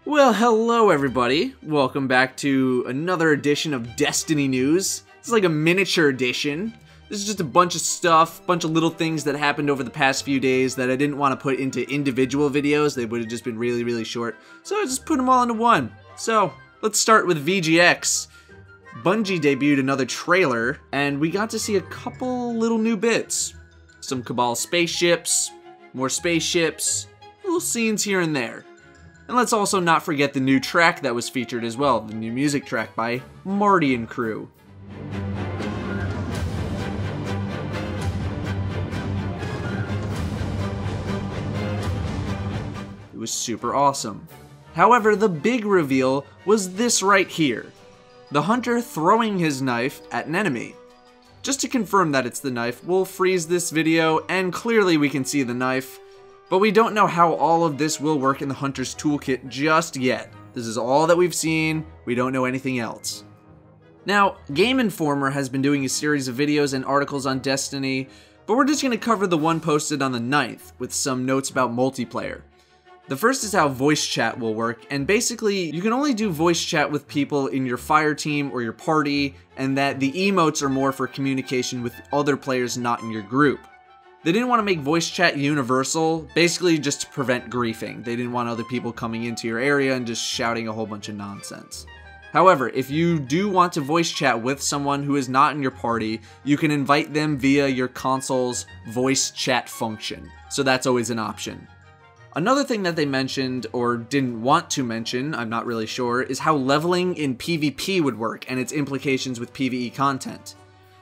Well, hello everybody. Welcome back to another edition of Destiny News. It's like a miniature edition. This is just a bunch of stuff, bunch of little things that happened over the past few days that I didn't want to put into individual videos. They would have just been really, really short. So I just put them all into one. So, let's start with VGX. Bungie debuted another trailer, and we got to see a couple little new bits. Some Cabal spaceships, more spaceships, little scenes here and there. And let's also not forget the new track that was featured as well, the new music track by Marty and crew. It was super awesome. However, the big reveal was this right here. The hunter throwing his knife at an enemy. Just to confirm that it's the knife, we'll freeze this video and clearly we can see the knife. But we don't know how all of this will work in the Hunter's Toolkit just yet. This is all that we've seen, we don't know anything else. Now, Game Informer has been doing a series of videos and articles on Destiny, but we're just going to cover the one posted on the 9th, with some notes about multiplayer. The first is how voice chat will work, and basically, you can only do voice chat with people in your fire team or your party, and that the emotes are more for communication with other players not in your group. They didn't want to make voice chat universal, basically just to prevent griefing. They didn't want other people coming into your area and just shouting a whole bunch of nonsense. However, if you do want to voice chat with someone who is not in your party, you can invite them via your console's voice chat function. So that's always an option. Another thing that they mentioned, or didn't want to mention, I'm not really sure, is how leveling in PvP would work and its implications with PvE content.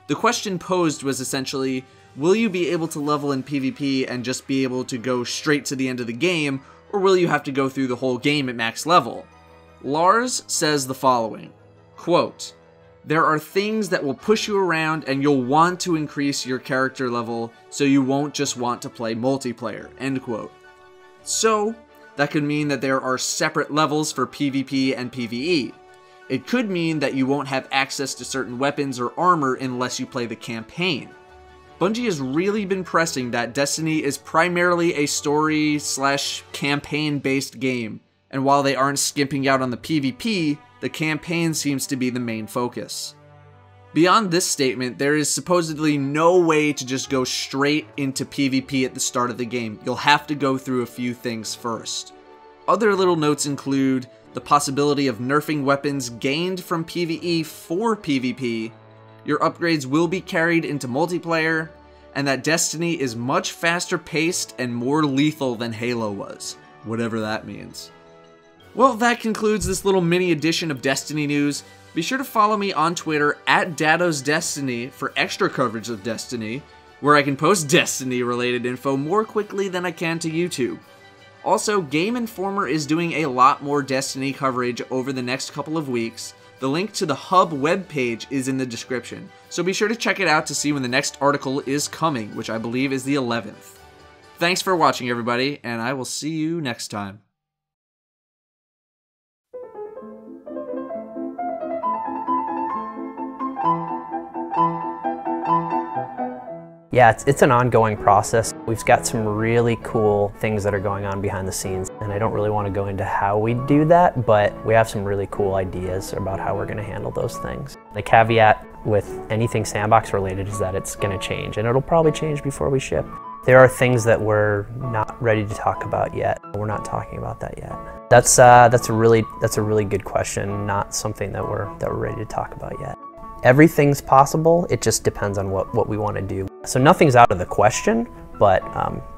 The question posed was essentially, will you be able to level in PvP and just be able to go straight to the end of the game, or will you have to go through the whole game at max level? Lars says the following, quote, "There are things that will push you around and you'll want to increase your character level so you won't just want to play multiplayer," end quote. So, that could mean that there are separate levels for PvP and PvE. It could mean that you won't have access to certain weapons or armor unless you play the campaign. Bungie has really been pressing that Destiny is primarily a story/campaign-based game, and while they aren't skimping out on the PvP, the campaign seems to be the main focus. Beyond this statement, there is supposedly no way to just go straight into PvP at the start of the game. You'll have to go through a few things first. Other little notes include the possibility of nerfing weapons gained from PvE for PvP, your upgrades will be carried into multiplayer, and that Destiny is much faster paced and more lethal than Halo was, whatever that means. Well, that concludes this little mini edition of Destiny News. Be sure to follow me on Twitter at Datto's Destiny for extra coverage of Destiny, where I can post Destiny related info more quickly than I can to YouTube. Also, Game Informer is doing a lot more Destiny coverage over the next couple of weeks. The link to the Hub webpage is in the description, so be sure to check it out to see when the next article is coming, which I believe is the 11th. Thanks for watching, everybody, and I will see you next time. Yeah, it's an ongoing process. We've got some really cool things that are going on behind the scenes, and I don't really want to go into how we do that, but we have some really cool ideas about how we're going to handle those things. The caveat with anything sandbox related is that it's going to change, and it'll probably change before we ship. There are things that we're not ready to talk about yet. We're not talking about that yet. That's a really good question, not something that we're ready to talk about yet. Everything's possible, it just depends on what we want to do. So nothing's out of the question, but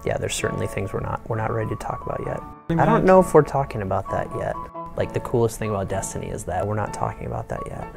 yeah, there's certainly things we're not ready to talk about yet. I don't know if we're talking about that yet. Like, the coolest thing about Destiny is that we're not talking about that yet.